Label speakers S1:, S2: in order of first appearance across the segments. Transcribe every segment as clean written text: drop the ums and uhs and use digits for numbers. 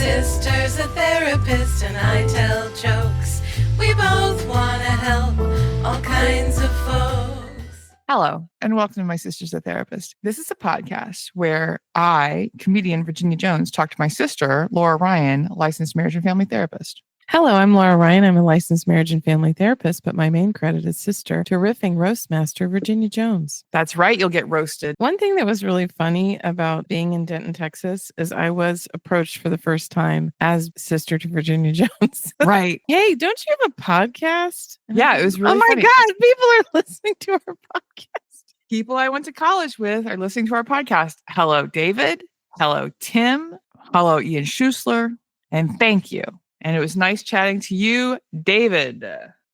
S1: sister's a therapist and I tell jokes. We both want to help all kinds of folks.
S2: Hello, and welcome to My Sister's a Therapist. This is a podcast where I, comedian Virginia Jones, talk to my sister, Laura Ryan, licensed marriage and family therapist.
S3: Hello, I'm Laura Ryan. I'm a licensed marriage and family therapist, but my main credit is sister to riffing roast master Virginia Jones.
S2: That's right, you'll get roasted.
S3: One thing that was really funny about being in Denton, Texas, is I was approached for the first time as sister to Virginia Jones.
S2: Right.
S3: Hey, don't you have a podcast?
S2: Yeah, it was really funny.
S3: God, people are listening to our podcast.
S2: People I went to college with are listening to our podcast. Hello, David. Hello, Tim. Hello, Ian Schussler. And thank you. And it was nice chatting to you, David.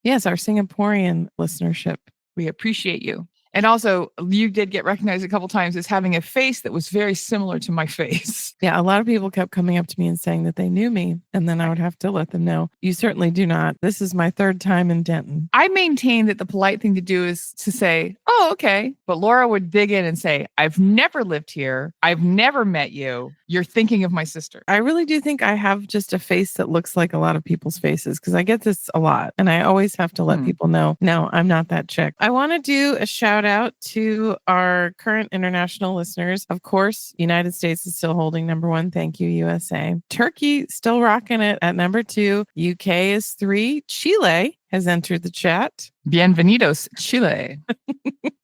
S3: Yes, our Singaporean listenership.
S2: We appreciate you. And also, you did get recognized a couple times as having a face that was very similar to my face.
S3: Yeah, a lot of people kept coming up to me and saying that they knew me. And then I would have to let them know, you certainly do not. This is my third time in Denton.
S2: I maintain that the polite thing to do is to say, oh, okay. But Laura would dig in and say, I've never lived here. I've never met you. You're thinking of my sister.
S3: I really do think I have just a face that looks like a lot of people's faces because I get this a lot. And I always have to let people know, no, I'm not that chick. I want to do a shout out to our current international listeners. Of course, United States is still holding number one. Thank you, USA. Turkey still rocking it at number 2. UK is 3. Chile has entered the chat.
S2: Bienvenidos, Chile.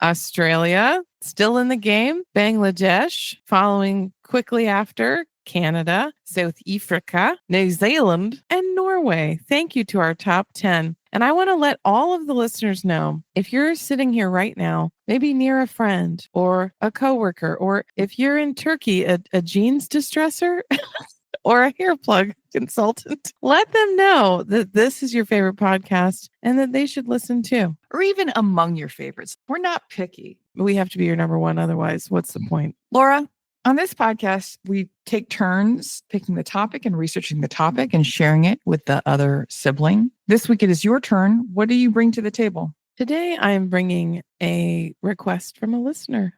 S3: Australia still in the game. Bangladesh following quickly after. Canada, South Africa, New Zealand, and Norway. Thank you to our top 10. And I want to let all of the listeners know, if you're sitting here right now, maybe near a friend or a coworker, or if you're in Turkey, a jeans distresser or a hair plug consultant, let them know that this is your favorite podcast and that they should listen too.
S2: Or even among your favorites. We're not picky.
S3: We have to be your number one. Otherwise, what's the point?
S2: Laura, on this podcast, we take turns picking the topic and researching the topic and sharing it with the other sibling. This week, it is your turn. What do you bring to the table?
S3: Today, I am bringing a request from a listener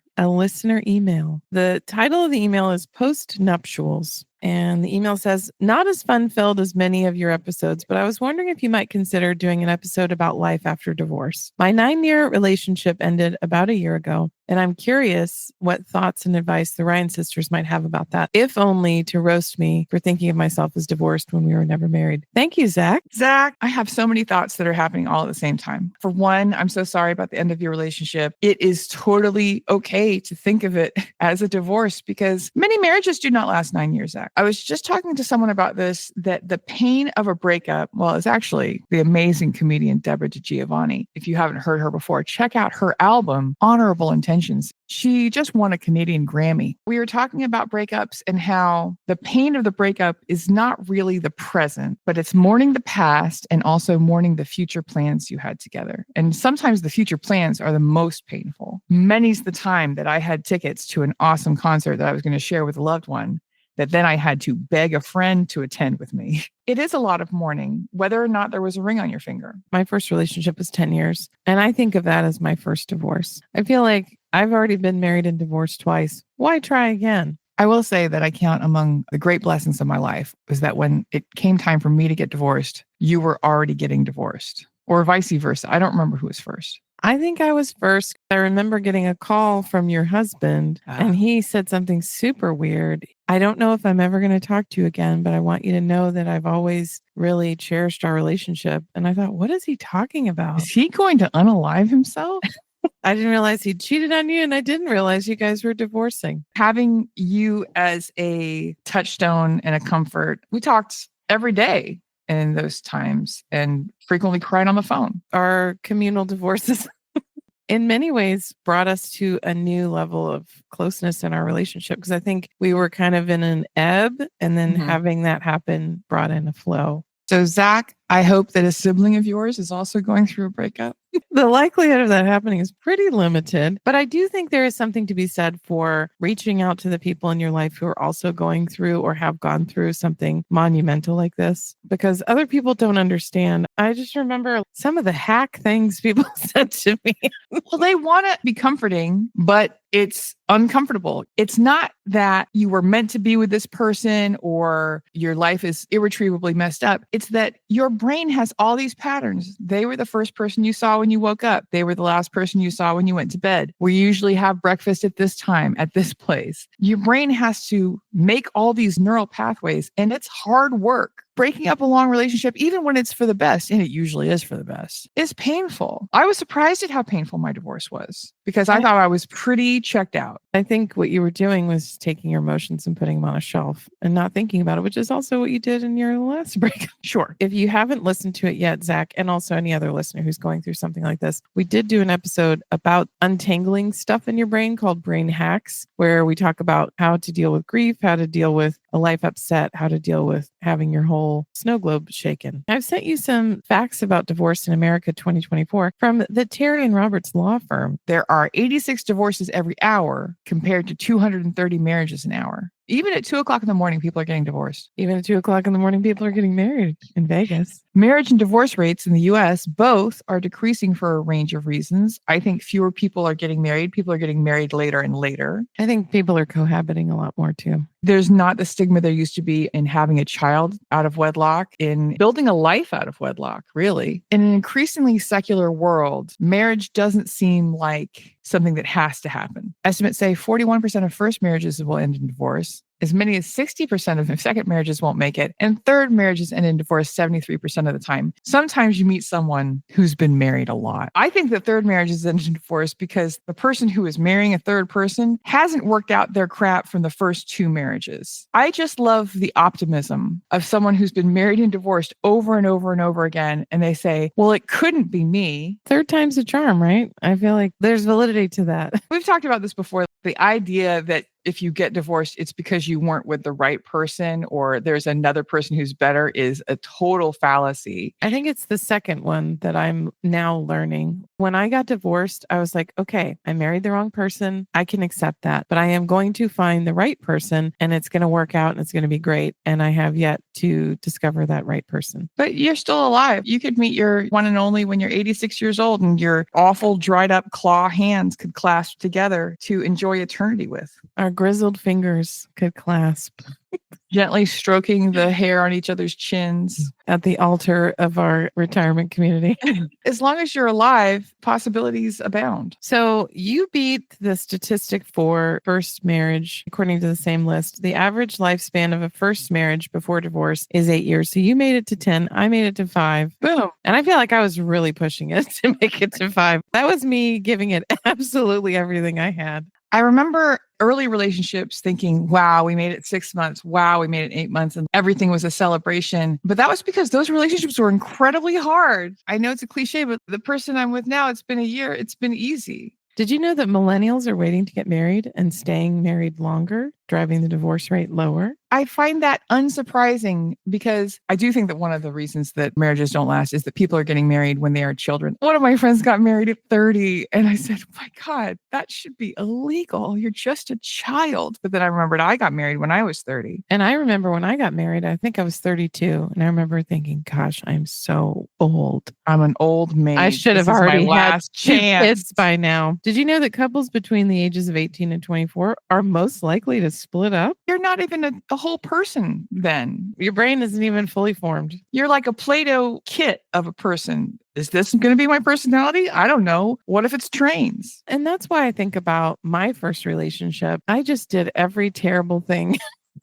S3: email. The title of the email is Post Nuptials. And the email says, not as fun-filled as many of your episodes, but I was wondering if you might consider doing an episode about life after divorce. My 9-year relationship ended about a year ago, and I'm curious what thoughts and advice the Ryan sisters might have about that, if only to roast me for thinking of myself as divorced when we were never married. Thank you, Zach.
S2: Zach, I have so many thoughts that are happening all at the same time. For one, I'm so sorry about the end of your relationship. It is totally okay to think of it as a divorce because many marriages do not last 9 years, Zach. I was just talking to someone about this, that the pain of a breakup, well, it's actually the amazing comedian Debra DiGiovanni. If you haven't heard her before, check out her album, Honorable Intentions. She just won a Canadian Grammy. We were talking about breakups and how the pain of the breakup is not really the present, but it's mourning the past and also mourning the future plans you had together. And sometimes the future plans are the most painful. Many's the time that I had tickets to an awesome concert that I was going to share with a loved one, that then I had to beg a friend to attend with me. It is a lot of mourning, whether or not there was a ring on your finger.
S3: My first relationship was 10 years, and I think of that as my first divorce. I feel like I've already been married and divorced twice. Why try again?
S2: I will say that I count among the great blessings of my life is that when it came time for me to get divorced, you were already getting divorced, or vice versa. I don't remember who was first.
S3: I think I was first. I remember getting a call from your husband and he said something super weird. I don't know if I'm ever going to talk to you again, but I want you to know that I've always really cherished our relationship. And I thought, what is he talking about?
S2: Is he going to unalive himself?
S3: I didn't realize he cheated on you, and I didn't realize you guys were divorcing.
S2: Having you as a touchstone and a comfort, we talked every day in those times and frequently cried on the phone.
S3: Our communal divorces in many ways brought us to a new level of closeness in our relationship, because I think we were kind of in an ebb, and then having that happen brought in a flow.
S2: So Zach, I hope that a sibling of yours is also going through a breakup.
S3: The likelihood of that happening is pretty limited, but I do think there is something to be said for reaching out to the people in your life who are also going through or have gone through something monumental like this, because other people don't understand. I just remember some of the hack things people said to me.
S2: Well, they want to be comforting, but it's uncomfortable. It's not that you were meant to be with this person or your life is irretrievably messed up. It's that your brain has all these patterns. They were the first person you saw when you woke up. They were the last person you saw when you went to bed. We usually have breakfast at this time, at this place. Your brain has to make all these neural pathways, and it's hard work. Breaking up a long relationship, even when it's for the best, and it usually is for the best, is painful. I was surprised at how painful my divorce was because I thought I was pretty checked out.
S3: I think what you were doing was taking your emotions and putting them on a shelf and not thinking about it, which is also what you did in your last break.
S2: Sure.
S3: If you haven't listened to it yet, Zach, and also any other listener who's going through something like this, we did do an episode about untangling stuff in your brain called Brain Hacks, where we talk about how to deal with grief, how to deal with a life upset, how to deal with having your whole snow globe shaken. I've sent you some facts about divorce in America 2024 from the Terry and Roberts law firm.
S2: There are 86 divorces every hour compared to 230 marriages an hour. Even at 2:00 in the morning, people are getting divorced.
S3: Even at 2:00 in the morning, people are getting married in Vegas.
S2: Marriage and divorce rates in the US both are decreasing for a range of reasons. I think fewer people are getting married. People are getting married later and later.
S3: I think people are cohabiting a lot more too.
S2: There's not the stigma there used to be in having a child out of wedlock, in building a life out of wedlock, really. In an increasingly secular world, marriage doesn't seem like something that has to happen. Estimates say 41% of first marriages will end in divorce. As many as 60% of second marriages won't make it. And third marriages end in divorce 73% of the time. Sometimes you meet someone who's been married a lot. I think that third marriages end in divorce because the person who is marrying a third person hasn't worked out their crap from the first two marriages. I just love the optimism of someone who's been married and divorced over and over and over again. And they say, well, it couldn't be me.
S3: Third time's a charm, right? I feel like there's validity to that.
S2: We've talked about this before. The idea that if you get divorced, it's because you weren't with the right person or there's another person who's better is a total fallacy.
S3: I think it's the second one that I'm now learning. When I got divorced, I was like, okay, I married the wrong person. I can accept that, but I am going to find the right person and it's going to work out and it's going to be great. And I have yet to discover that right person.
S2: But you're still alive. You could meet your one and only when you're 86 years old and your awful dried up claw hands could clasp together to enjoy eternity with.
S3: Our grizzled fingers could clasp.
S2: Gently stroking the hair on each other's chins.
S3: At the altar of our retirement community.
S2: As long as you're alive, possibilities abound.
S3: So you beat the statistic for first marriage, according to the same list. The average lifespan of a first marriage before divorce is 8 years. So you made it to 10. I made it to 5.
S2: Boom.
S3: And I feel like I was really pushing it to make it to 5. That was me giving it absolutely everything I had.
S2: I remember early relationships thinking, wow, we made it 6 months. Wow, we made it 8 months and everything was a celebration. But that was because those relationships were incredibly hard. I know it's a cliche, but the person I'm with now, it's been a year. It's been easy.
S3: Did you know that millennials are waiting to get married and staying married longer, driving the divorce rate lower?
S2: I find that unsurprising because I do think that one of the reasons that marriages don't last is that people are getting married when they are children. One of my friends got married at 30 and I said, my God, that should be illegal. You're just a child. But then I remembered I got married when I was 30.
S3: And I remember when I got married, I think I was 32. And I remember thinking, gosh, I'm so old.
S2: I'm an old maid.
S3: I should have
S2: This is
S3: already
S2: my
S3: had
S2: last
S3: 2
S2: chance.
S3: kids by now. Did you know that couples between the ages of 18 and 24 are most likely to split up?
S2: You're not even a whole person then.
S3: Your brain isn't even fully formed.
S2: You're like a Play-Doh kit of a person. Is this going to be my personality? I don't know. What if it's trains?
S3: And that's why I think about my first relationship. I just did every terrible thing.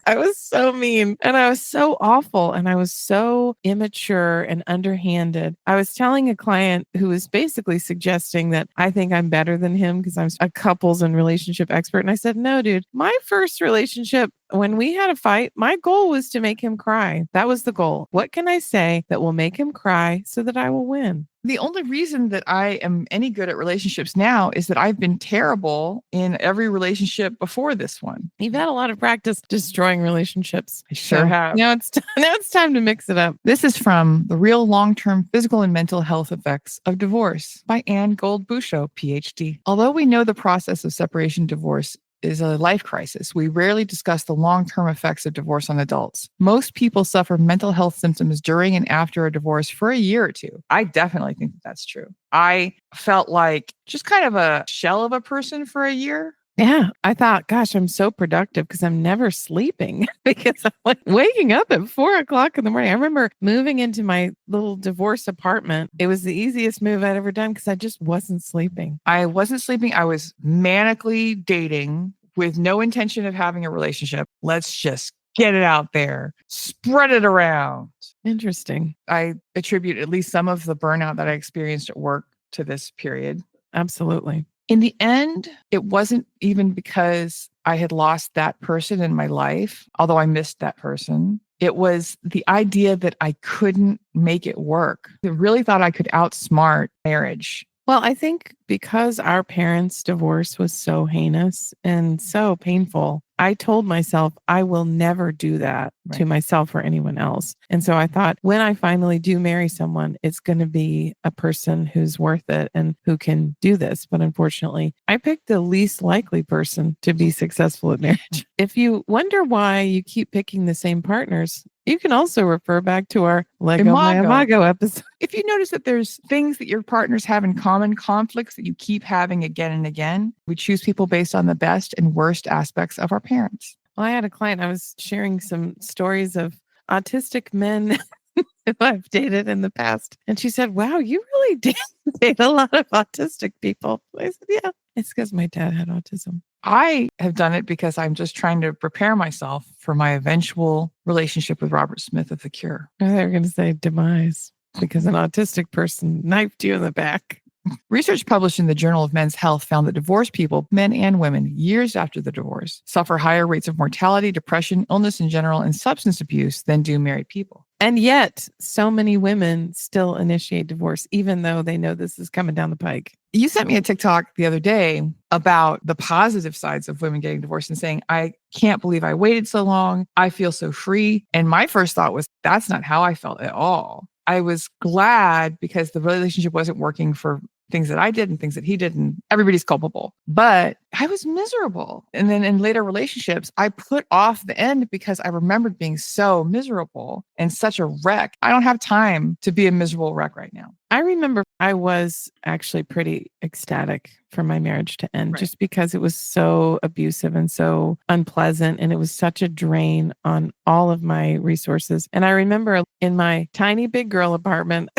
S3: I was so mean and I was so awful and I was so immature and underhanded. I was telling a client who was basically suggesting that I think I'm better than him because I'm a couples and relationship expert. And I said, no, dude, my first relationship, when we had a fight, my goal was to make him cry. That was the goal. What can I say that will make him cry so that I will win?
S2: The only reason that I am any good at relationships now is that I've been terrible in every relationship before this one.
S3: You've had a lot of practice destroying relationships.
S2: I sure have.
S3: Now it's time to mix it up.
S2: This is from The Real Long-Term Physical and Mental Health Effects of Divorce by Buscho, Ph.D. Although we know the process of separation divorce is a life crisis. We rarely discuss the long-term effects of divorce on adults. Most people suffer mental health symptoms during and after a divorce for a year or two. I definitely think that that's true. I felt like just kind of a shell of a person for a year.
S3: Yeah. I thought, gosh, I'm so productive because I'm never sleeping because I'm like waking up at 4 o'clock in the morning. I remember moving into my little divorce apartment. It was the easiest move I'd ever done because I just wasn't sleeping.
S2: I wasn't sleeping. I was manically dating with no intention of having a relationship. Let's just get it out there, spread it around.
S3: Interesting.
S2: I attribute at least some of the burnout that I experienced at work to this period.
S3: Absolutely.
S2: In the end, it wasn't even because I had lost that person in my life, although I missed that person. It was the idea that I couldn't make it work. I really thought I could outsmart marriage.
S3: Well, I think because our parents' divorce was so heinous and so painful, I told myself I will never do that to myself or anyone else. And so I thought when I finally do marry someone, it's going to be a person who's worth it and who can do this. But unfortunately, I picked the least likely person to be successful at marriage. If you wonder why you keep picking the same partners, you can also refer back to our Lego My Imago episode.
S2: If you notice that there's things that your partners have in common, conflicts that you keep having again and again, we choose people based on the best and worst aspects of our parents.
S3: Well, I had a client, I was sharing some stories of autistic men who I've dated in the past. And she said, wow, you really date a lot of autistic people. I said, yeah, it's because my dad had autism.
S2: I have done it because I'm just trying to prepare myself for my eventual relationship with Robert Smith of The Cure.
S3: I thought they were going to say demise because an autistic person knifed you in the back.
S2: Research published in the Journal of Men's Health found that divorced people, men and women, years after the divorce, suffer higher rates of mortality, depression, illness in general, and substance abuse than do married people.
S3: And yet, so many women still initiate divorce, even though they know this is coming down the pike.
S2: You sent me a TikTok the other day about the positive sides of women getting divorced and saying, I can't believe I waited so long. I feel so free. And my first thought was, that's not how I felt at all. I was glad because the relationship wasn't working for things that I did and things that he did, and everybody's culpable. But I was miserable. And then in later relationships, I put off the end because I remembered being so miserable and such a wreck. I don't have time to be a miserable wreck right now.
S3: I remember I was actually pretty ecstatic for my marriage to end just because it was so abusive and so unpleasant. And it was such a drain on all of my resources. And I remember in my tiny big girl apartment,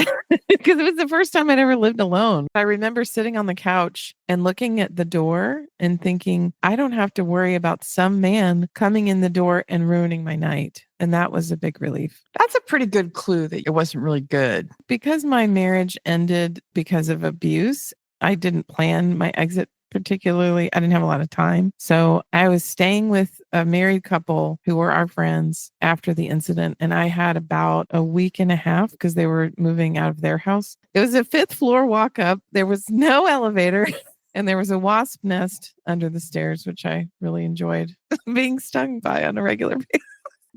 S3: because it was the first time I'd ever lived alone. I remember sitting on the couch and looking at the door and thinking, I don't have to worry about some man coming in the door and ruining my night. And that was a big relief.
S2: That's a pretty good clue that it wasn't really good.
S3: Because my marriage ended because of abuse, I didn't plan my exit particularly. I didn't have a lot of time. So I was staying with a married couple who were our friends after the incident. And I had about a week and a half because they were moving out of their house. It was a 5th floor walk up. There was no elevator. And there was a wasp nest under the stairs, which I really enjoyed being stung by on a regular basis.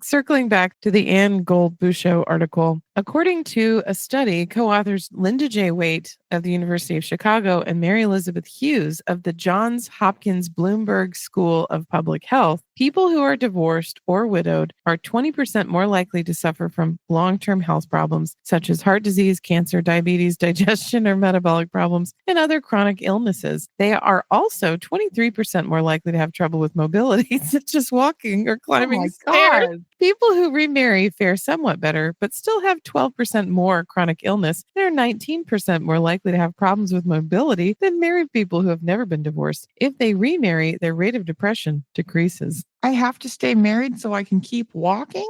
S3: Circling back to the Anne Gold Buscho article, according to a study, co-authors Linda J. Waite of the University of Chicago and Mary Elizabeth Hughes of the Johns Hopkins Bloomberg School of Public Health, people who are divorced or widowed are 20% more likely to suffer from long-term health problems such as heart disease, cancer, diabetes, digestion or metabolic problems, and other chronic illnesses. They are also 23% more likely to have trouble with mobility, such as walking or climbing stairs. People who remarry fare somewhat better, but still have 12% more chronic illness. They're 19% more likely to have problems with mobility than married people who have never been divorced. If they remarry, their rate of depression decreases.
S2: I have to stay married so I can keep walking?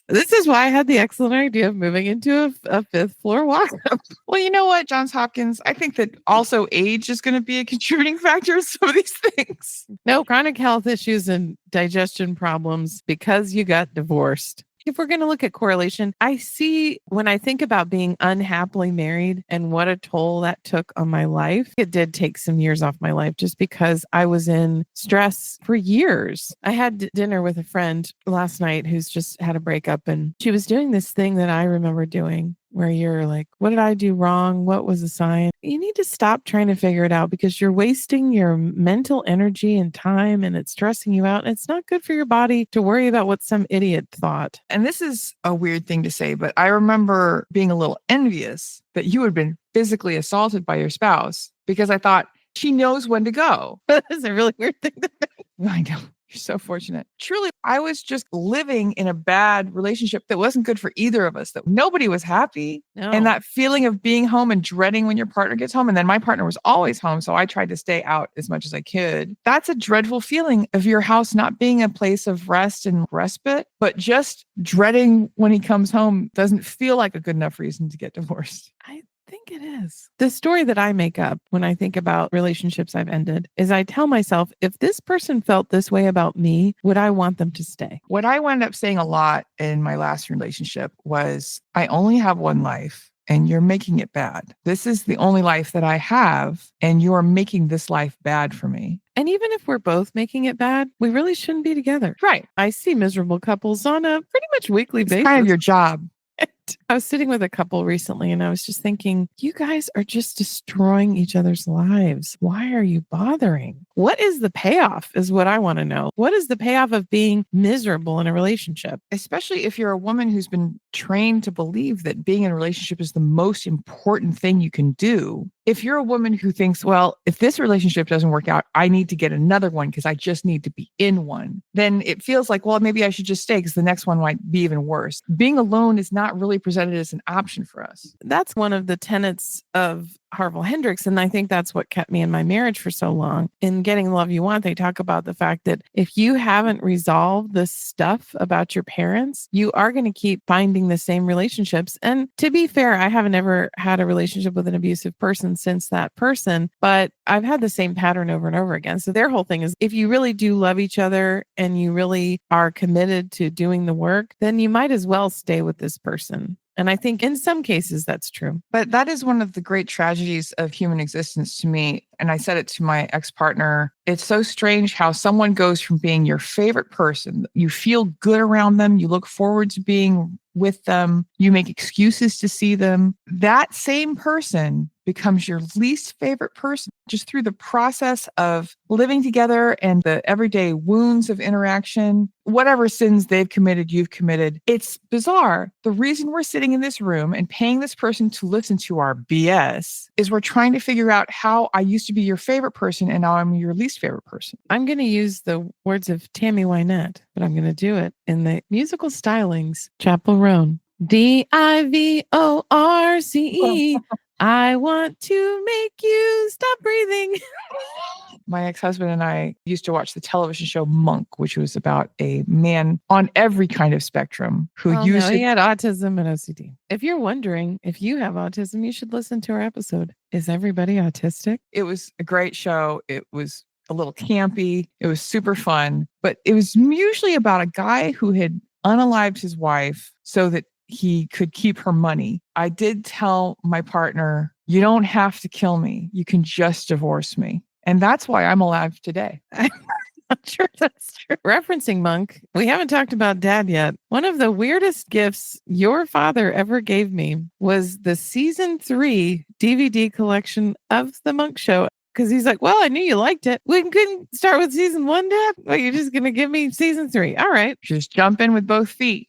S3: This is why I had the excellent idea of moving into a 5th floor walk-up.
S2: Well, you know what, Johns Hopkins? I think that also age is going to be a contributing factor in some of these things.
S3: No, chronic health issues and digestion problems because you got divorced. If we're going to look at correlation, I see when I think about being unhappily married and what a toll that took on my life, it did take some years off my life just because I was in stress for years. I had dinner with a friend last night who's just had a breakup, and she was doing this thing that I remember doing where you're like, what did I do wrong? What was the sign? You need to stop trying to figure it out because you're wasting your mental energy and time and it's stressing you out. And it's not good for your body to worry about what some idiot thought.
S2: And this is a weird thing to say, but I remember being a little envious that you had been physically assaulted by your spouse because I thought she knows when to go.
S3: That's a really weird thing to think.
S2: I know. You're so fortunate. Truly, I was just living in a bad relationship that wasn't good for either of us, that nobody was happy.
S3: No.
S2: And that feeling of being home and dreading when your partner gets home. And then my partner was always home. So I tried to stay out as much as I could. That's a dreadful feeling of your house not being a place of rest and respite, but just dreading when he comes home doesn't feel like a good enough reason to get divorced.
S3: I think it is. The story that I make up when I think about relationships I've ended is I tell myself, if this person felt this way about me, would I want them to stay?
S2: What I wound up saying a lot in my last relationship was, I only have one life and you're making it bad. This is the only life that I have and you're making this life bad for me.
S3: And even if we're both making it bad, we really shouldn't be together.
S2: Right.
S3: I see miserable couples on a pretty much weekly basis.
S2: It's kind of your job.
S3: I was sitting with a couple recently and I was just thinking, you guys are just destroying each other's lives. Why are you bothering? What is the payoff is what I want to know. What is the payoff of being miserable in a relationship?
S2: Especially if you're a woman who's been trained to believe that being in a relationship is the most important thing you can do. If you're a woman who thinks, well, if this relationship doesn't work out, I need to get another one because I just need to be in one, then it feels like, well, maybe I should just stay because the next one might be even worse. Being alone is not really presented as an option for us.
S3: That's one of the tenets of Harville Hendrix. And I think that's what kept me in my marriage for so long. In Getting the Love You Want, they talk about the fact that if you haven't resolved this stuff about your parents, you are going to keep finding the same relationships. And to be fair, I haven't ever had a relationship with an abusive person since that person, but I've had the same pattern over and over again. So their whole thing is, if you really do love each other and you really are committed to doing the work, then you might as well stay with this person. And I think in some cases that's true.
S2: But that is one of the great tragedies of human existence to me. And I said it to my ex-partner. It's so strange how someone goes from being your favorite person, you feel good around them, you look forward to being with them, you make excuses to see them. That same person becomes your least favorite person just through the process of living together and the everyday wounds of interaction. Whatever sins they've committed, you've committed. It's bizarre. The reason we're sitting in this room and paying this person to listen to our BS is we're trying to figure out how I used to be your favorite person and now I'm your least favorite person.
S3: I'm going to use the words of Tammy Wynette, but I'm going to do it in the musical stylings. Chapel Roan. DIVORCE. I want to make you stop breathing.
S2: My ex-husband and I used to watch the television show Monk, which was about a man on every kind of spectrum who used
S3: he had autism and OCD. If you're wondering if you have autism, you should listen to our episode. Is everybody autistic?
S2: It was a great show. It was a little campy. It was super fun, but it was usually about a guy who had unalived his wife so that he could keep her money. I did tell my partner, you don't have to kill me. You can just divorce me. And that's why I'm alive today.
S3: I'm not sure that's true. Referencing Monk, we haven't talked about Dad yet. One of the weirdest gifts your father ever gave me was the season 3 DVD collection of The Monk Show. Because he's like, well, I knew you liked it. We couldn't start with season 1, Dad? Well, you're just going to give me season 3. All right.
S2: Just jump in with both feet.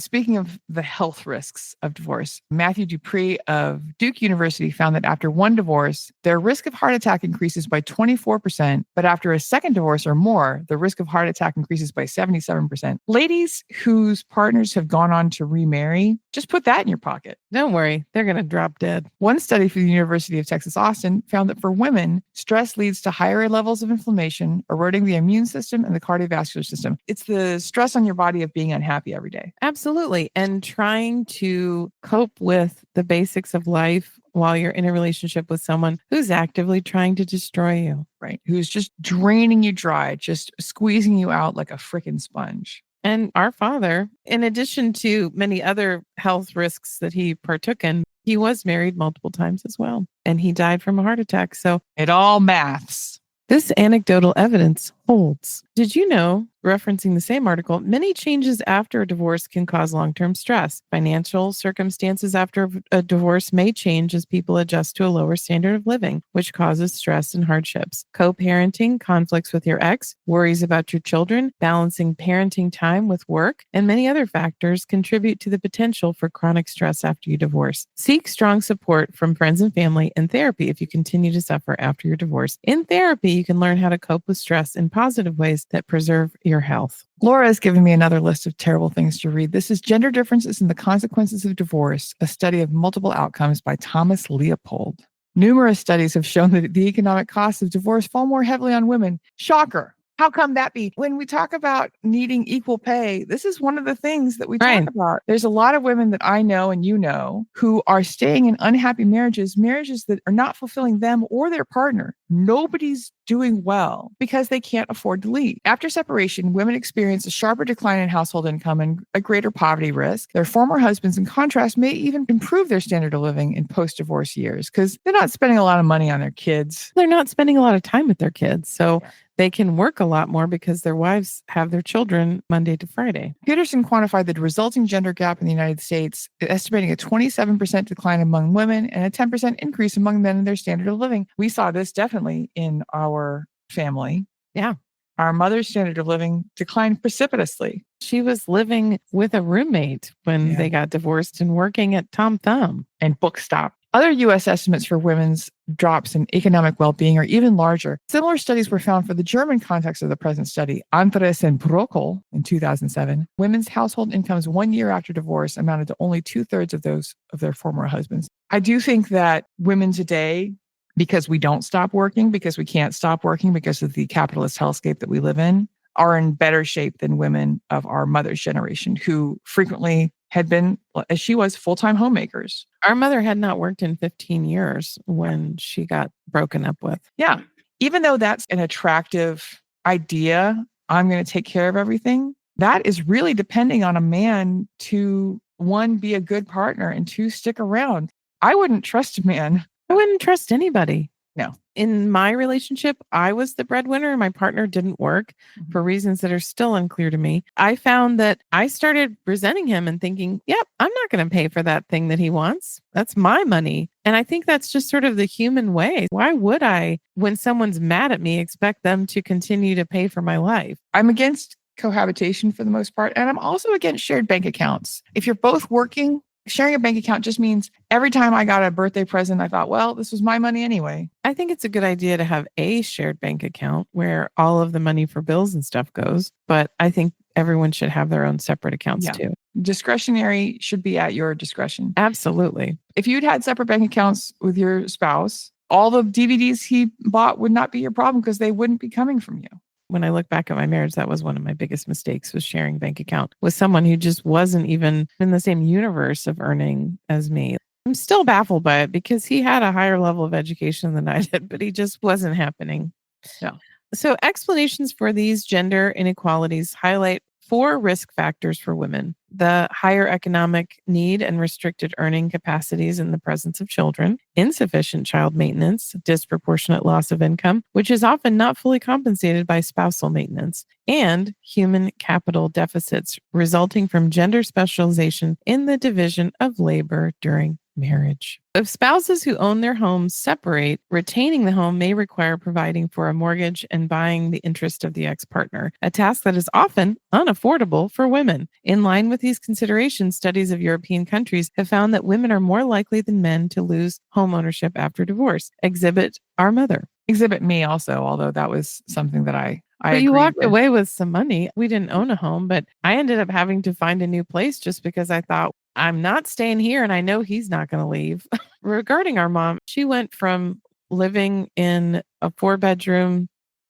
S2: Speaking of the health risks of divorce, Matthew Dupree of Duke University found that after one divorce, their risk of heart attack increases by 24%, but after a second divorce or more, the risk of heart attack increases by 77%. Ladies whose partners have gone on to remarry, just put that in your pocket.
S3: Don't worry, they're going to drop dead.
S2: One study from the University of Texas, Austin, found that for women, stress leads to higher levels of inflammation, eroding the immune system and the cardiovascular system. It's the stress on your body of being unhappy every day.
S3: Absolutely. And trying to cope with the basics of life while you're in a relationship with someone who's actively trying to destroy you.
S2: Right. Who's just draining you dry, just squeezing you out like a freaking sponge.
S3: And our father, in addition to many other health risks that he partook in, he was married multiple times as well. And he died from a heart attack. So
S2: it all maths.
S3: This anecdotal evidence holds. Did you know, referencing the same article, many changes after a divorce can cause long-term stress. Financial circumstances after a divorce may change as people adjust to a lower standard of living, which causes stress and hardships. Co-parenting, conflicts with your ex, worries about your children, balancing parenting time with work, and many other factors contribute to the potential for chronic stress after you divorce. Seek strong support from friends and family and therapy if you continue to suffer after your divorce. In therapy, you can learn how to cope with stress in positive ways that preserve your health.
S2: Laura has given me another list of terrible things to read. This is Gender Differences and the Consequences of Divorce, a study of multiple outcomes by Thomas Leopold. Numerous studies have shown that the economic costs of divorce fall more heavily on women. Shocker. How come that be? When we talk about needing equal pay, this is one of the things that we talk about. There's a lot of women that I know and you know who are staying in unhappy marriages that are not fulfilling them or their partner. Nobody's doing well because they can't afford to leave. After separation, women experience a sharper decline in household income and a greater poverty risk. Their former husbands, in contrast, may even improve their standard of living in post-divorce years because they're not spending a lot of money on their kids.
S3: They're not spending a lot of time with their kids. So they can work a lot more because their wives have their children Monday to Friday.
S2: Peterson quantified the resulting gender gap in the United States, estimating a 27% decline among women and a 10% increase among men in their standard of living. We saw this definitely in our family.
S3: Yeah.
S2: Our mother's standard of living declined precipitously.
S3: She was living with a roommate when they got divorced and working at Tom Thumb
S2: and Bookstop. Other U.S. estimates for women's drops in economic well-being are even larger. Similar studies were found for the German context of the present study. Andres and Brockel in 2007. Women's household incomes 1 year after divorce amounted to only 2/3 of those of their former husbands. I do think that women today, because we don't stop working, because we can't stop working because of the capitalist hellscape that we live in, are in better shape than women of our mother's generation who frequently had been, as she was, full-time homemakers.
S3: Our mother had not worked in 15 years when she got broken up with.
S2: Yeah. Even though that's an attractive idea, I'm going to take care of everything, that is really depending on a man to, one, be a good partner, and two, stick around. I wouldn't trust a man.
S3: I wouldn't trust anybody.
S2: No.
S3: In my relationship, I was the breadwinner and my partner didn't work for reasons that are still unclear to me. I found that I started resenting him and thinking, yep, I'm not going to pay for that thing that he wants. That's my money. And I think that's just sort of the human way. Why would I, when someone's mad at me, expect them to continue to pay for my life?
S2: I'm against cohabitation for the most part. And I'm also against shared bank accounts. If you're both working, sharing a bank account just means every time I got a birthday present, I thought, well, this was my money anyway.
S3: I think it's a good idea to have a shared bank account where all of the money for bills and stuff goes. But I think everyone should have their own separate accounts too.
S2: Discretionary should be at your discretion.
S3: Absolutely.
S2: If you'd had separate bank accounts with your spouse, all the DVDs he bought would not be your problem because they wouldn't be coming from you.
S3: When I look back at my marriage, that was one of my biggest mistakes, was sharing a bank account with someone who just wasn't even in the same universe of earning as me. I'm still baffled by it because he had a higher level of education than I did, but he just wasn't happening.
S2: No.
S3: So explanations for these gender inequalities highlight 4 risk factors for women: the higher economic need and restricted earning capacities in the presence of children, insufficient child maintenance, disproportionate loss of income, which is often not fully compensated by spousal maintenance, and human capital deficits resulting from gender specialization in the division of labor during marriage. If spouses who own their homes separate, retaining the home may require providing for a mortgage and buying the interest of the ex-partner, a task that is often unaffordable for women. In line with these considerations, studies of European countries have found that women are more likely than men to lose home ownership after divorce. Exhibit our mother.
S2: Exhibit me also, although that was something that I
S3: but you walked away with some money. We didn't own a home, but I ended up having to find a new place just because I thought, I'm not staying here and I know he's not going to leave. Regarding our mom, she went from living in a 4-bedroom,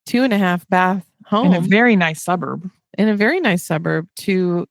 S3: 2.5 bath home
S2: in a very nice suburb
S3: to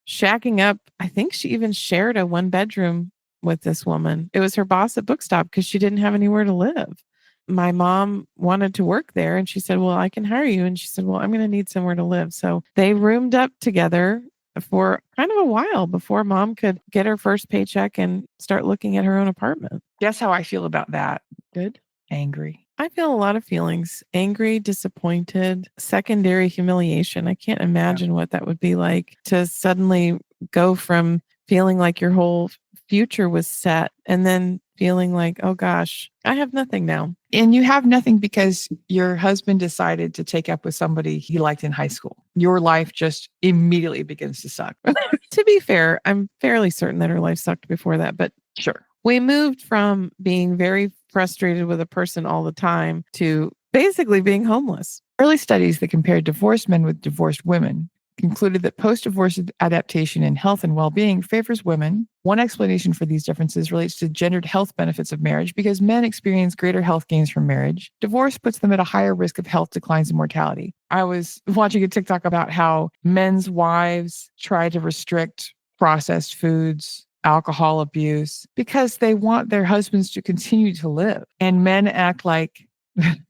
S3: shacking up. I think she even shared a 1-bedroom with this woman. It was her boss at Bookstop because she didn't have anywhere to live. My mom wanted to work there and she said, well, I can hire you. And she said, well, I'm going to need somewhere to live. So they roomed up together for kind of a while before mom could get her first paycheck and start looking at her own apartment.
S2: Guess how I feel about that?
S3: Good.
S2: Angry.
S3: I feel a lot of feelings: angry, disappointed, secondary humiliation. I can't imagine what that would be like to suddenly go from feeling like your whole future was set and then feeling like, oh gosh, I have nothing now.
S2: And you have nothing because your husband decided to take up with somebody he liked in high school. Your life just immediately begins to suck.
S3: To be fair, I'm fairly certain that her life sucked before that, but
S2: Sure.
S3: we moved from being very frustrated with a person all the time to basically being homeless.
S2: Early studies that compared divorced men with divorced women concluded that post-divorce adaptation in health and well-being favors women. One explanation for these differences relates to gendered health benefits of marriage because men experience greater health gains from marriage. Divorce puts them at a higher risk of health declines and mortality. I was watching a TikTok about how men's wives try to restrict processed foods, alcohol abuse, because they want their husbands to continue to live. And men act like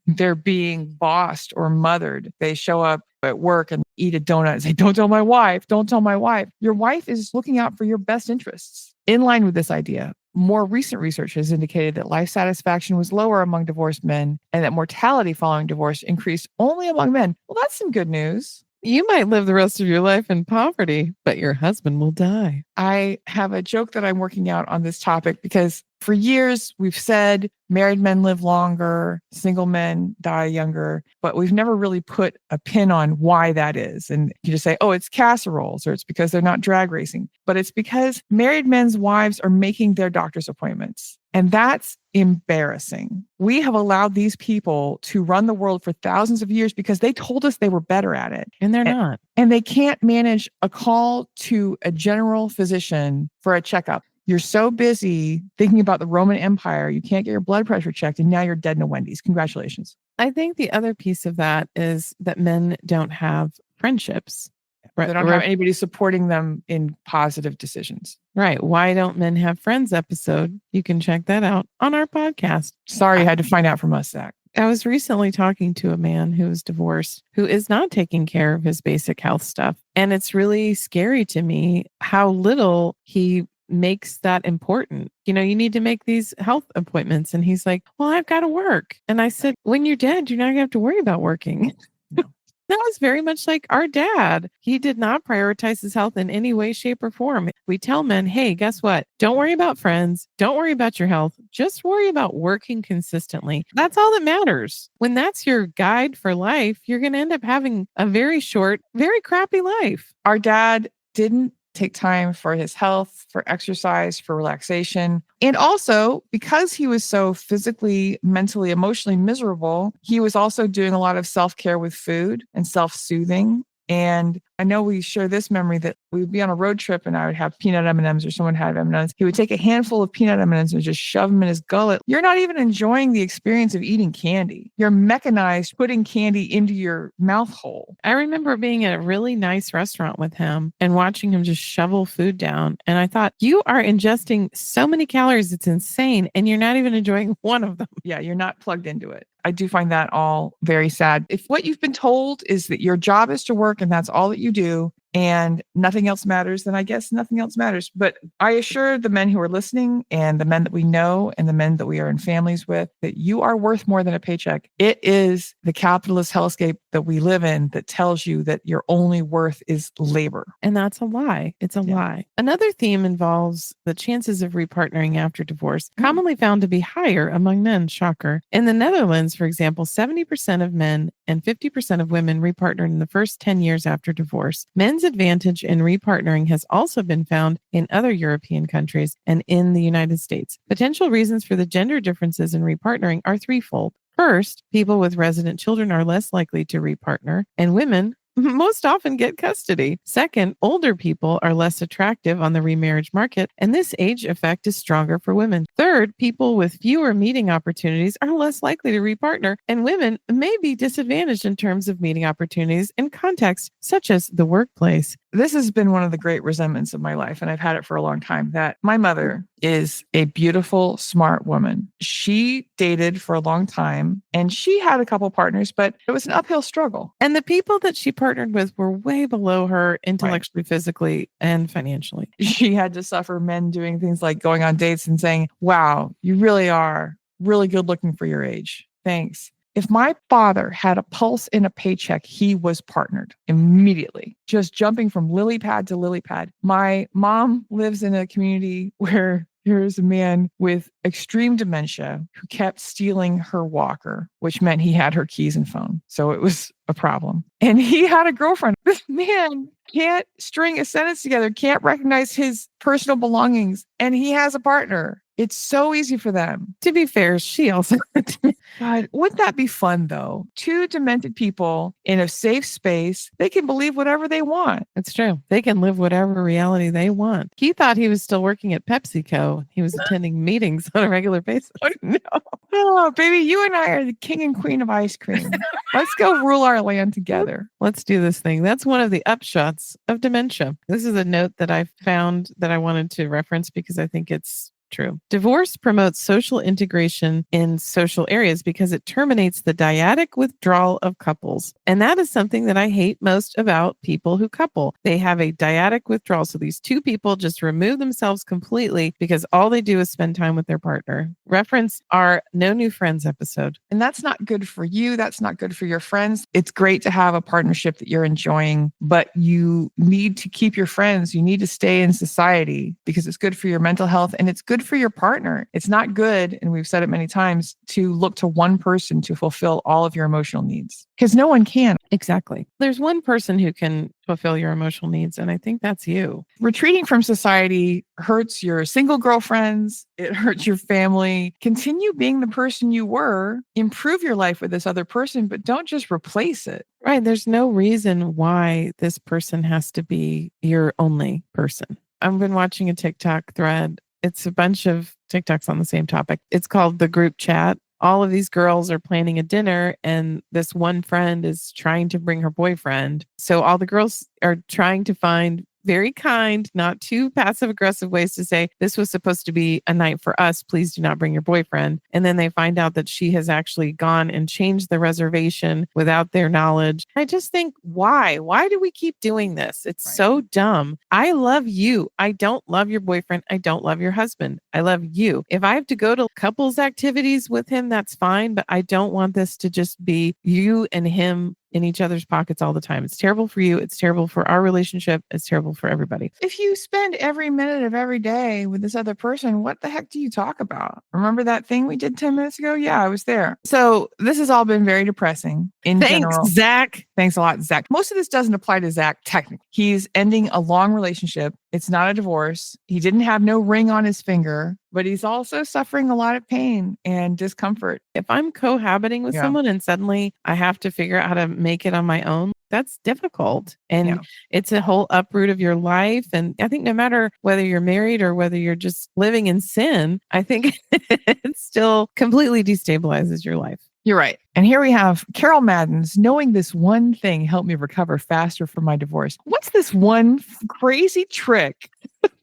S2: they're being bossed or mothered. They show up at work and eat a donut and say, don't tell my wife, don't tell my wife. Your wife is looking out for your best interests. In line with this idea, more recent research has indicated that life satisfaction was lower among divorced men and that mortality following divorce increased only among men. Well, that's some good news.
S3: You might live the rest of your life in poverty, but your husband will die.
S2: I have a joke that I'm working out on this topic because for years we've said married men live longer, single men die younger, but we've never really put a pin on why that is. And you just say, oh, it's casseroles, or it's because they're not drag racing. But it's because married men's wives are making their doctor's appointments. And that's embarrassing. We have allowed these people to run the world for thousands of years because they told us they were better at it.
S3: And they're not.
S2: And they can't manage a call to a general physician for a checkup. You're so busy thinking about the Roman Empire, you can't get your blood pressure checked, and now you're dead in a Wendy's. Congratulations.
S3: I think the other piece of that is that men don't have friendships.
S2: They don't have anybody supporting them in positive decisions.
S3: Right. Why don't men have friends episode? You can check that out on our podcast.
S2: Sorry, you had to find out from us, Zach.
S3: I was recently talking to a man who is divorced, who is not taking care of his basic health stuff. And it's really scary to me how little he makes that important. You know, you need to make these health appointments. And he's like, well, I've got to work. And I said, when you're dead, you're not going to have to worry about working. That was very much like our dad. He did not prioritize his health in any way, shape, or form. We tell men, hey, guess what? Don't worry about friends. Don't worry about your health. Just worry about working consistently. That's all that matters. When that's your guide for life, you're going to end up having a very short, very crappy life.
S2: Our dad didn't take time for his health, for exercise, for relaxation. And also, because he was so physically, mentally, emotionally miserable, he was also doing a lot of self-care with food and self-soothing. And I know we share this memory that we would be on a road trip and I would have peanut M&Ms or someone had M&Ms. He would take a handful of peanut M&Ms and just shove them in his gullet. You're not even enjoying the experience of eating candy. You're mechanized putting candy into your mouth hole.
S3: I remember being at a really nice restaurant with him and watching him just shovel food down. And I thought, you are ingesting so many calories, it's insane. And you're not even enjoying one of them.
S2: Yeah, you're not plugged into it. I do find that all very sad. If what you've been told is that your job is to work and that's all that you do and nothing else matters, then I guess nothing else matters. But I assure the men who are listening and the men that we know and the men that we are in families with that you are worth more than a paycheck. It is the capitalist hellscape that we live in that tells you that your only worth is labor.
S3: And that's a lie. It's a lie. Another theme involves the chances of repartnering after divorce, commonly found to be higher among men. Shocker. In the Netherlands, for example, 70% of men and 50% of women repartnered in the first 10 years after divorce. Men's advantage in repartnering has also been found in other European countries and in the United States. Potential reasons for the gender differences in repartnering are threefold. First, people with resident children are less likely to repartner, and women most often get custody. Second, older people are less attractive on the remarriage market, and this age effect is stronger for women. Third, people with fewer meeting opportunities are less likely to repartner, and women may be disadvantaged in terms of meeting opportunities in contexts such as the workplace.
S2: This has been one of the great resentments of my life, and I've had it for a long time, that my mother is a beautiful, smart woman. She dated for a long time, and she had a couple partners, but it was an uphill struggle.
S3: And the people that she partnered with were way below her intellectually, physically, and financially.
S2: She had to suffer men doing things like going on dates and saying, wow, you really are really good looking for your age. Thanks. If my father had a pulse in a paycheck, he was partnered immediately, just jumping from lily pad to lily pad. My mom lives in a community where there's a man with extreme dementia who kept stealing her walker, which meant he had her keys and phone. So it was a problem. And he had a girlfriend. This man can't string a sentence together, can't recognize his personal belongings, and he has a partner. It's so easy for them.
S3: To be fair, she also.
S2: God, wouldn't that be fun though? Two demented people in a safe space, they can believe whatever they want.
S3: It's true. They can live whatever reality they want. He thought he was still working at PepsiCo. He was attending meetings on a regular basis.
S2: Oh, no. Oh, baby, you and I are the king and queen of ice cream. Let's go rule our land together.
S3: Let's do this thing. That's one of the upshots of dementia. This is a note that I found that I wanted to reference because I think it's true. Divorce promotes social integration in social areas because it terminates the dyadic withdrawal of couples. And that is something that I hate most about people who couple. They have a dyadic withdrawal. So these two people just remove themselves completely because all they do is spend time with their partner. Reference our No New Friends episode.
S2: And that's not good for you. That's not good for your friends. It's great to have a partnership that you're enjoying, but you need to keep your friends. You need to stay in society because it's good for your mental health and it's good for your partner. It's not good, and we've said it many times, to look to one person to fulfill all of your emotional needs because no one can.
S3: Exactly. There's one person who can fulfill your emotional needs, and I think that's you.
S2: Retreating from society hurts your single girlfriends. It hurts your family. Continue being the person you were. Improve your life with this other person, but don't just replace it.
S3: Right. There's no reason why this person has to be your only person. I've been watching a TikTok thread. It's a bunch of TikToks on the same topic. It's called the group chat. All of these girls are planning a dinner and this one friend is trying to bring her boyfriend. So all the girls are trying to find very kind, not too passive aggressive ways to say, this was supposed to be a night for us. Please do not bring your boyfriend. And then they find out that she has actually gone and changed the reservation without their knowledge. I just think, why? Why do we keep doing this? It's so dumb. I love you. I don't love your boyfriend. I don't love your husband. I love you. If I have to go to couples activities with him, that's fine. But I don't want this to just be you and him in each other's pockets all the time. It's terrible for you. It's terrible for our relationship. It's terrible for everybody.
S2: If you spend every minute of every day with this other person, what the heck do you talk about? Remember that thing we did 10 minutes ago? Yeah, I was there. So this has all been very depressing in general.
S3: Thanks, Zach.
S2: Thanks a lot, Zach. Most of this doesn't apply to Zach technically. He's ending a long relationship. It's not a divorce. He didn't have no ring on his finger, but he's also suffering a lot of pain and discomfort.
S3: If I'm cohabiting with someone and suddenly I have to figure out how to make it on my own, that's difficult. And it's a whole uproot of your life. And I think no matter whether you're married or whether you're just living in sin, I think it still completely destabilizes your life.
S2: You're right. And here we have Carol Madden's knowing this one thing helped me recover faster from my divorce. What's this one crazy trick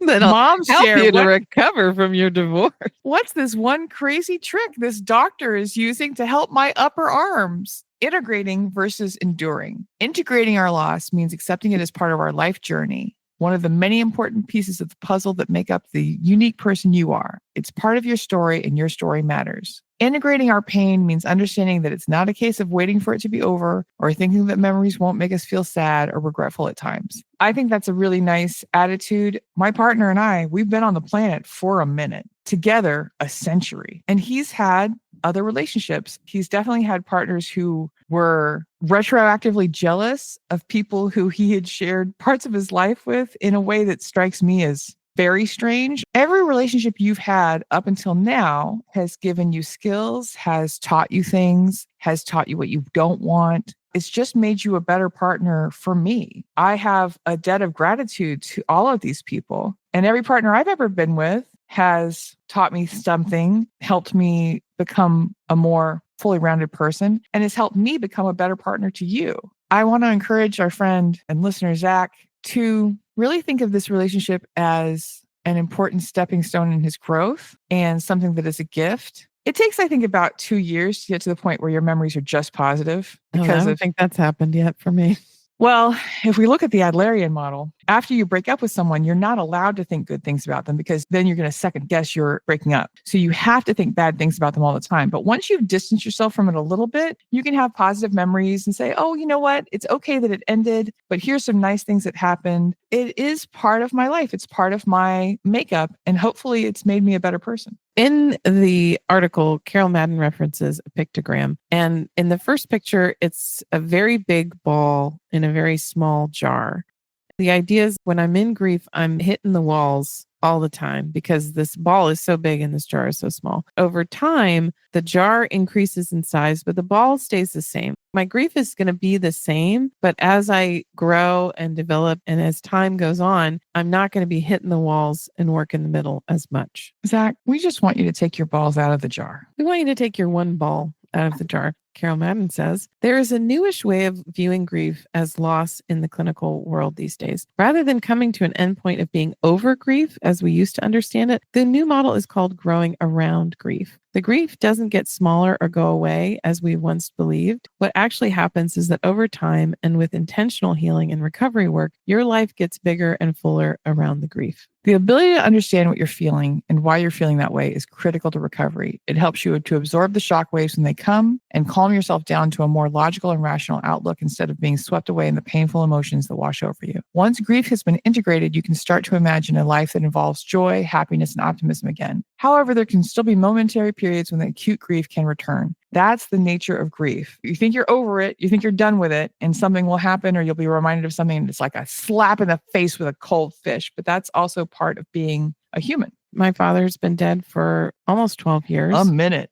S2: that moms
S3: help
S2: share
S3: you to recover from your divorce?
S2: What's this one crazy trick this doctor is using to help my upper arms? Integrating versus enduring. Integrating our loss means accepting it as part of our life journey. One of the many important pieces of the puzzle that make up the unique person you are. It's part of your story and your story matters. Integrating our pain means understanding that it's not a case of waiting for it to be over or thinking that memories won't make us feel sad or regretful at times. I think that's a really nice attitude. My partner and I, we've been on the planet for a minute, together a century, and he's had other relationships. He's definitely had partners who were retroactively jealous of people who he had shared parts of his life with in a way that strikes me as very strange. Every relationship you've had up until now has given you skills, has taught you things, has taught you what you don't want. It's just made you a better partner for me. I have a debt of gratitude to all of these people. And every partner I've ever been with has taught me something, helped me become a more fully rounded person, and has helped me become a better partner to you. I want to encourage our friend and listener, Zach, to really think of this relationship as an important stepping stone in his growth and something that is a gift. It takes, I think, about 2 years to get to the point where your memories are just positive.
S3: Because I don't think that's happened yet for me.
S2: Well, if we look at the Adlerian model, after you break up with someone, you're not allowed to think good things about them because then you're going to second guess your breaking up. So you have to think bad things about them all the time. But once you've distanced yourself from it a little bit, you can have positive memories and say, oh, you know what? It's okay that it ended, but here's some nice things that happened. It is part of my life. It's part of my makeup. And hopefully it's made me a better person.
S3: In the article, Carol Madden references a pictogram. And in the first picture, it's a very big ball in a very small jar. The idea is when I'm in grief, I'm hitting the walls all the time because this ball is so big and this jar is so small. Over time, the jar increases in size, but the ball stays the same. My grief is going to be the same, but as I grow and develop and as time goes on, I'm not going to be hitting the walls and work in the middle as much.
S2: Zach, we just want you to take your balls out of the jar.
S3: We want you to take your one ball out of the jar. Carol Madden says, there is a newish way of viewing grief as loss in the clinical world these days. Rather than coming to an endpoint of being over grief, as we used to understand it, the new model is called growing around grief. The grief doesn't get smaller or go away as we once believed. What actually happens is that over time and with intentional healing and recovery work, your life gets bigger and fuller around the grief.
S2: The ability to understand what you're feeling and why you're feeling that way is critical to recovery. It helps you to absorb the shock waves when they come and calm yourself down to a more logical and rational outlook instead of being swept away in the painful emotions that wash over you. Once grief has been integrated, you can start to imagine a life that involves joy, happiness, and optimism again. However, there can still be momentary periods when the acute grief can return. That's the nature of grief. You think you're over it, you think you're done with it, and something will happen or you'll be reminded of something and it's like a slap in the face with a cold fish. But that's also part of being a human.
S3: My father's been dead for almost 12 years.
S2: A minute.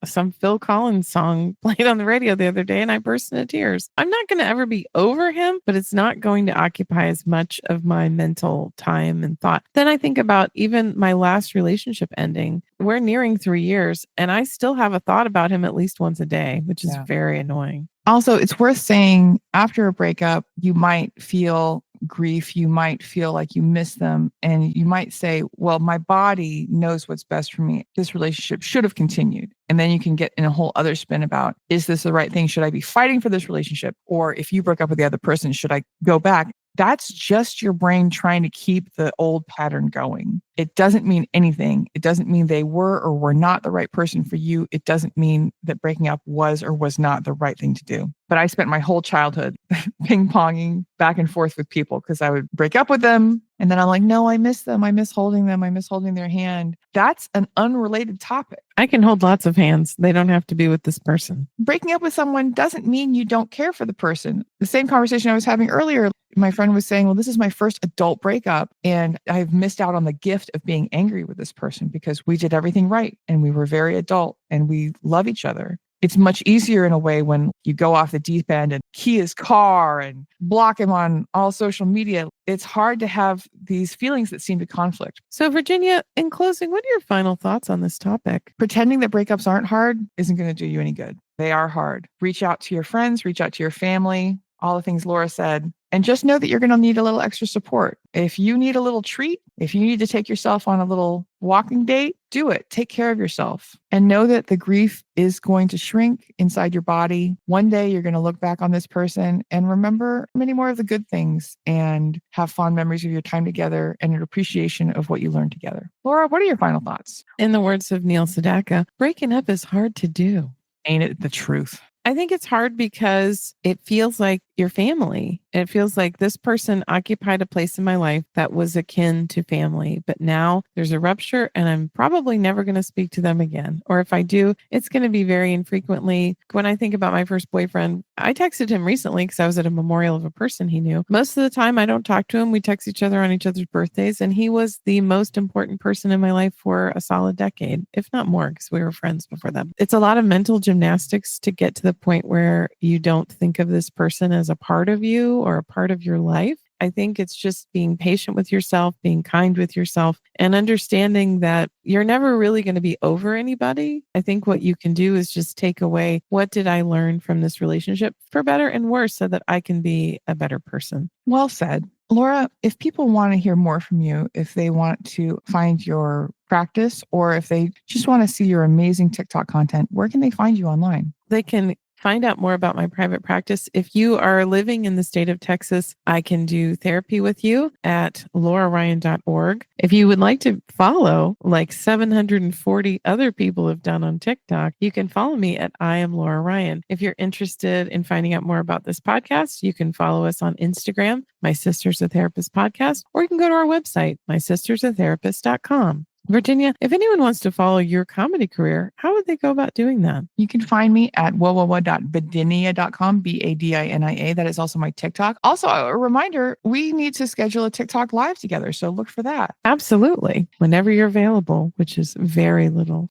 S3: Some Phil Collins song played on the radio the other day and I burst into tears. I'm not going to ever be over him, but it's not going to occupy as much of my mental time and thought. Then I think about even my last relationship ending. We're nearing 3 years and I still have a thought about him at least once a day, which is very annoying.
S2: Also, it's worth saying after a breakup, you might feel grief, you might feel like you miss them, and you might say, well, my body knows what's best for me. This relationship should have continued. And then you can get in a whole other spin about, is this the right thing? Should I be fighting for this relationship? Or if you broke up with the other person, should I go back? That's just your brain trying to keep the old pattern going. It doesn't mean anything. It doesn't mean they were or were not the right person for you. It doesn't mean that breaking up was or was not the right thing to do. But I spent my whole childhood ping-ponging back and forth with people because I would break up with them. And then I'm like, no, I miss them. I miss holding them. I miss holding their hand. That's an unrelated topic.
S3: I can hold lots of hands. They don't have to be with this person.
S2: Breaking up with someone doesn't mean you don't care for the person. The same conversation I was having earlier, my friend was saying, well, this is my first adult breakup and I've missed out on the gift of being angry with this person because we did everything right and we were very adult and we love each other. It's much easier in a way when you go off the deep end and key his car and block him on all social media. It's hard to have these feelings that seem to conflict.
S3: So, Virginia, in closing, what are your final thoughts on this topic?
S2: Pretending that breakups aren't hard isn't going to do you any good. They are hard. Reach out to your friends, reach out to your family, all the things Laura said. And just know that you're going to need a little extra support. If you need a little treat, if you need to take yourself on a little walking date, do it. Take care of yourself. And know that the grief is going to shrink inside your body. One day you're going to look back on this person and remember many more of the good things and have fond memories of your time together and an appreciation of what you learned together. Laura, what are your final thoughts?
S3: In the words of Neil Sedaka, breaking up is hard to do.
S2: Ain't it the truth?
S3: I think it's hard because it feels like your family. It feels like this person occupied a place in my life that was akin to family. But now there's a rupture and I'm probably never going to speak to them again. Or if I do, it's going to be very infrequently. When I think about my first boyfriend, I texted him recently because I was at a memorial of a person he knew. Most of the time, I don't talk to him. We text each other on each other's birthdays. And he was the most important person in my life for a solid decade, if not more, because we were friends before that. It's a lot of mental gymnastics to get to the point where you don't think of this person as a part of you or a part of your life. I think it's just being patient with yourself, being kind with yourself, and understanding that you're never really going to be over anybody. I think what you can do is just take away, what did I learn from this relationship, for better and worse, so that I can be a better person.
S2: Well said. Laura, if people want to hear more from you, if they want to find your practice, or if they just want to see your amazing TikTok content, where can they find you online?
S3: They can find out more about my private practice. If you are living in the state of Texas, I can do therapy with you at lauraryan.org. If you would like to follow like 740 other people have done on TikTok, you can follow me at I am Laura Ryan. If you're interested in finding out more about this podcast, you can follow us on Instagram, My Sister's a Therapist Podcast, or you can go to our website, mysistersatherapist.com. Virginia, if anyone wants to follow your comedy career, how would they go about doing that?
S2: You can find me at www.badinia.com, Badinia. That is also my TikTok. Also, a reminder, we need to schedule a TikTok live together. So look for that.
S3: Absolutely. Whenever you're available, which is very little.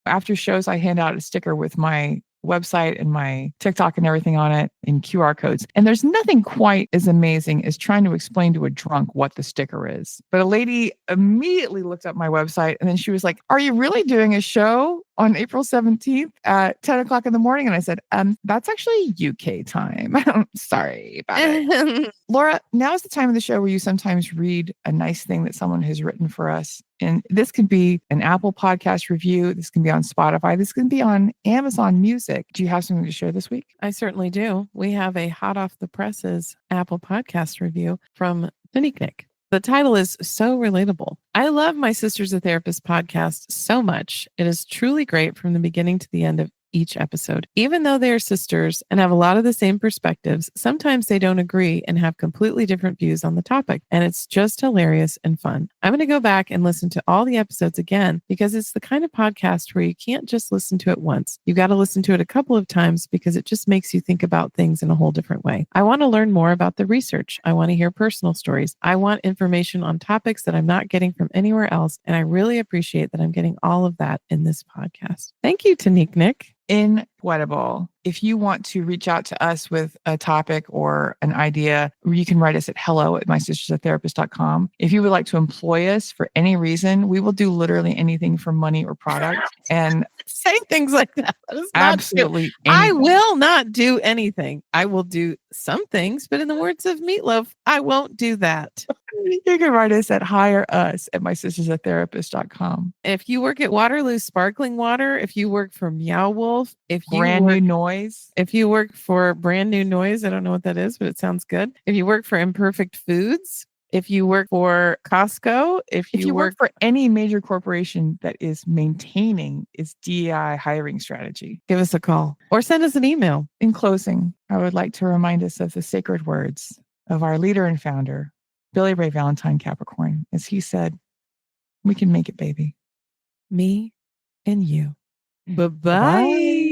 S2: After shows, I hand out a sticker with my website and my TikTok and everything on it in QR codes. And there's nothing quite as amazing as trying to explain to a drunk what the sticker is. But a lady immediately looked up my website and then she was like, "Are you really doing a show on April 17th at 10 o'clock in the morning?" And I said, that's actually UK time. Sorry about it. Laura, now's the time of the show where you sometimes read a nice thing that someone has written for us. And this could be an Apple podcast review. This can be on Spotify. This can be on Amazon Music. Do you have something to share this week?
S3: I certainly do. We have a hot off the presses Apple podcast review from Nick. The title is so relatable. I love My Sister's a Therapist podcast so much. It is truly great from the beginning to the end of each episode. Even though they are sisters and have a lot of the same perspectives, sometimes they don't agree and have completely different views on the topic. And it's just hilarious and fun. I'm going to go back and listen to all the episodes again because it's the kind of podcast where you can't just listen to it once. You got to listen to it a couple of times because it just makes you think about things in a whole different way. I want to learn more about the research. I want to hear personal stories. I want information on topics that I'm not getting from anywhere else. And I really appreciate that I'm getting all of that in this podcast. Thank you to Nick.
S2: Incredible. If you want to reach out to us with a topic or an idea, you can write us at hello@mysistersatherapist.com. If you would like to employ us for any reason, we will do literally anything for money or product. And
S3: say things like that. That is not
S2: absolutely.
S3: I will not do anything. I will do some things, but in the words of Meatloaf, I won't do that.
S2: You can write us at hireus@mysistersatherapist.com.
S3: If you work at Waterloo Sparkling Water, if you work for Meow Wolf, if you
S2: Brand New Noise,
S3: if you work for Brand New Noise, I don't know what that is, but it sounds good. If you work for Imperfect Foods, if you work for Costco, if you
S2: work for any major corporation that is maintaining its DEI hiring strategy,
S3: give us a call or send us an email.
S2: In closing, I would like to remind us of the sacred words of our leader and founder, Billy Ray Valentine Capricorn, as he said, "We can make it, baby.
S3: Me and you." Bye-bye.
S2: Bye.